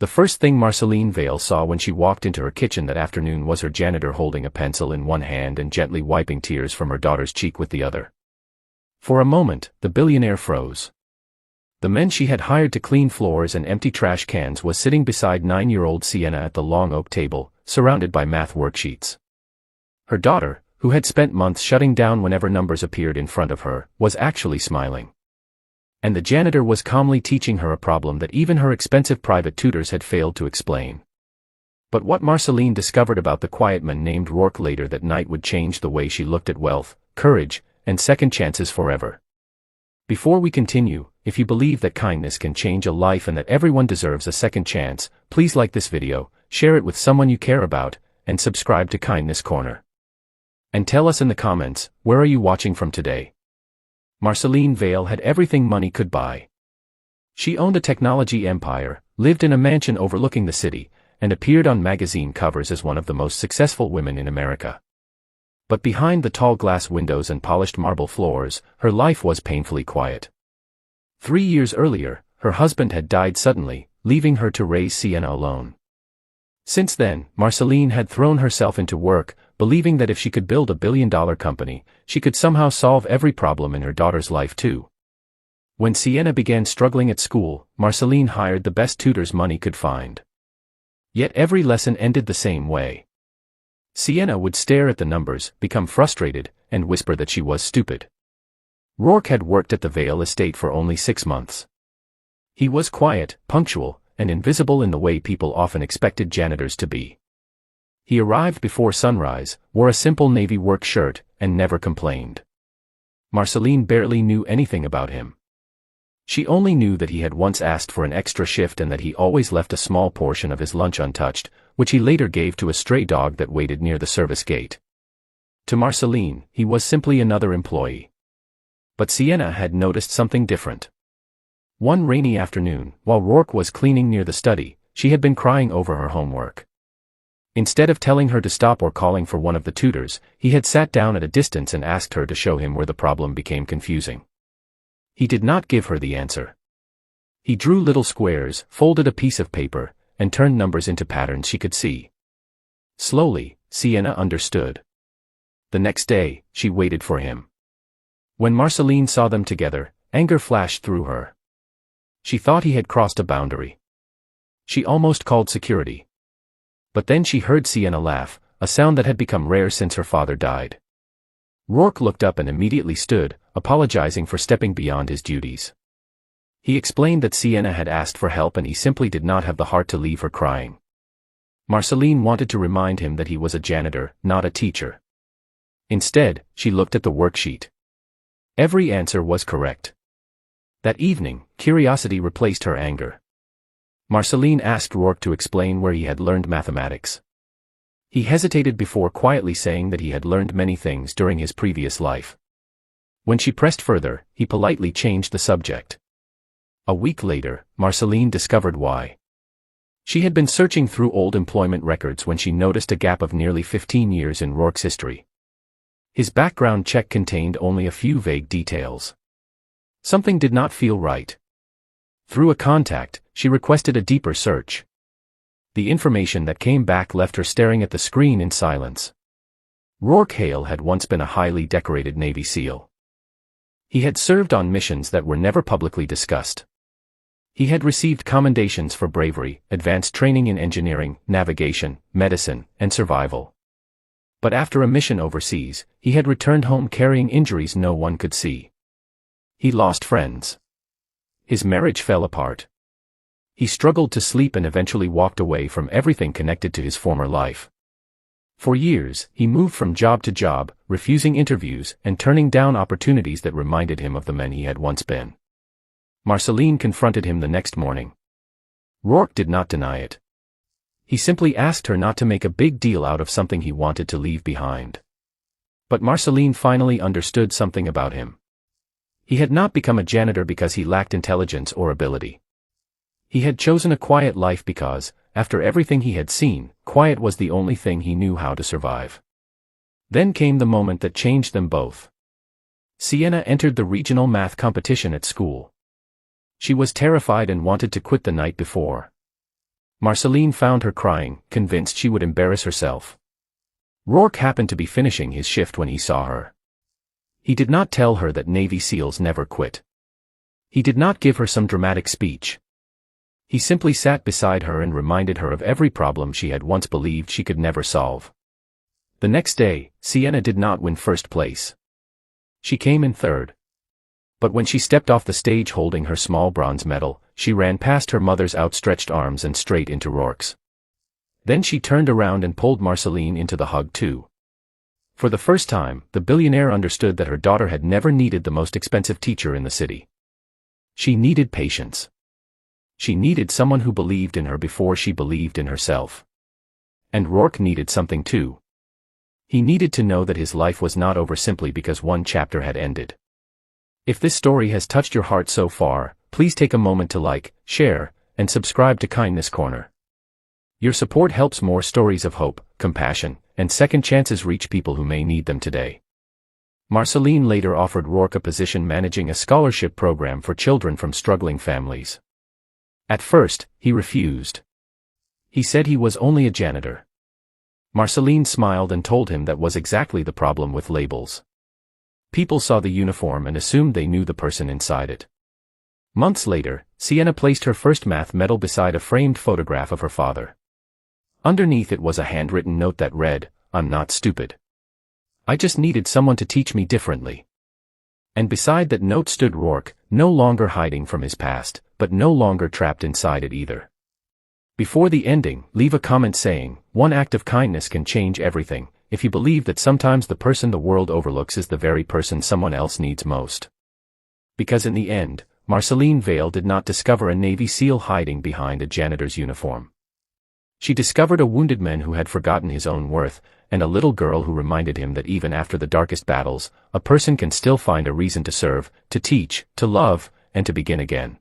The first thing Marceline Vale saw when she walked into her kitchen that afternoon was her janitor holding a pencil in one hand and gently wiping tears from her daughter's cheek with the other. For a moment, the billionaire froze. The man she had hired to clean floors and empty trash cans was sitting beside 9-year-old Sienna at the long oak table, surrounded by math worksheets. Her daughter, who had spent months shutting down whenever numbers appeared in front of her, was actually smiling. And the janitor was calmly teaching her a problem that even her expensive private tutors had failed to explain. But what Marceline discovered about the quiet man named Rourke later that night would change the way she looked at wealth, courage, and second chances forever. Before we continue, if you believe that kindness can change a life and that everyone deserves a second chance, please like this video, share it with someone you care about, and subscribe to Kindness Corner. And tell us in the comments, where are you watching from today? Marceline Vale had everything money could buy. She owned a technology empire, lived in a mansion overlooking the city, and appeared on magazine covers as one of the most successful women in America. But behind the tall glass windows and polished marble floors, her life was painfully quiet. 3 years earlier, her husband had died suddenly, leaving her to raise Sienna alone. Since then, Marceline had thrown herself into work, believing that if she could build a billion-dollar company, she could somehow solve every problem in her daughter's life too. When Sienna began struggling at school, Marceline hired the best tutors money could find. Yet every lesson ended the same way. Sienna would stare at the numbers, become frustrated, and whisper that she was stupid. Rourke had worked at the Vale estate for only 6 months. He was quiet, punctual, and invisible in the way people often expected janitors to be. He arrived before sunrise, wore a simple navy work shirt, and never complained. Marceline barely knew anything about him. She only knew that he had once asked for an extra shift and that he always left a small portion of his lunch untouched, which he later gave to a stray dog that waited near the service gate. To Marceline, he was simply another employee. But Sienna had noticed something different. One rainy afternoon, while Rourke was cleaning near the study, she had been crying over her homework. Instead of telling her to stop or calling for one of the tutors, he had sat down at a distance and asked her to show him where the problem became confusing. He did not give her the answer. He drew little squares, folded a piece of paper, and turned numbers into patterns she could see. Slowly, Sienna understood. The next day, she waited for him. When Marceline saw them together, anger flashed through her. She thought he had crossed a boundary. She almost called security. But then she heard Sienna laugh, a sound that had become rare since her father died. Rourke looked up and immediately stood, apologizing for stepping beyond his duties. He explained that Sienna had asked for help and he simply did not have the heart to leave her crying. Marceline wanted to remind him that he was a janitor, not a teacher. Instead, she looked at the worksheet. Every answer was correct. That evening, curiosity replaced her anger. Marceline asked Rourke to explain where he had learned mathematics. He hesitated before quietly saying that he had learned many things during his previous life. When she pressed further, he politely changed the subject. A week later, Marceline discovered why. She had been searching through old employment records when she noticed a gap of nearly 15 years in Rourke's history. His background check contained only a few vague details. Something did not feel right. Through a contact, she requested a deeper search. The information that came back left her staring at the screen in silence. Rourke Hale had once been a highly decorated Navy SEAL. He had served on missions that were never publicly discussed. He had received commendations for bravery, advanced training in engineering, navigation, medicine, and survival. But after a mission overseas, he had returned home carrying injuries no one could see. He lost friends. His marriage fell apart. He struggled to sleep and eventually walked away from everything connected to his former life. For years, he moved from job to job, refusing interviews and turning down opportunities that reminded him of the man he had once been. Marceline confronted him the next morning. Rourke did not deny it. He simply asked her not to make a big deal out of something he wanted to leave behind. But Marceline finally understood something about him. He had not become a janitor because he lacked intelligence or ability. He had chosen a quiet life because, after everything he had seen, quiet was the only thing he knew how to survive. Then came the moment that changed them both. Sienna entered the regional math competition at school. She was terrified and wanted to quit the night before. Marceline found her crying, convinced she would embarrass herself. Rourke happened to be finishing his shift when he saw her. He did not tell her that Navy SEALs never quit. He did not give her some dramatic speech. He simply sat beside her and reminded her of every problem she had once believed she could never solve. The next day, Sienna did not win first place. She came in third. But when she stepped off the stage holding her small bronze medal, she ran past her mother's outstretched arms and straight into Rourke's. Then she turned around and pulled Marceline into the hug too. For the first time, the billionaire understood that her daughter had never needed the most expensive teacher in the city. She needed patience. She needed someone who believed in her before she believed in herself. And Rourke needed something too. He needed to know that his life was not over simply because one chapter had ended. If this story has touched your heart so far, please take a moment to like, share, and subscribe to Kindness Corner. Your support helps more stories of hope, compassion, and second chances reach people who may need them today. Marceline later offered Rourke a position managing a scholarship program for children from struggling families. At first, he refused. He said he was only a janitor. Marceline smiled and told him that was exactly the problem with labels. People saw the uniform and assumed they knew the person inside it. Months later, Sienna placed her first math medal beside a framed photograph of her father. Underneath it was a handwritten note that read, "I'm not stupid. I just needed someone to teach me differently." And beside that note stood Rourke, no longer hiding from his past, but no longer trapped inside it either. Before the ending, leave a comment saying, "One act of kindness can change everything," if you believe that sometimes the person the world overlooks is the very person someone else needs most. Because in the end, Marceline Vale did not discover a Navy SEAL hiding behind a janitor's uniform. She discovered a wounded man who had forgotten his own worth, and a little girl who reminded him that even after the darkest battles, a person can still find a reason to serve, to teach, to love, and to begin again.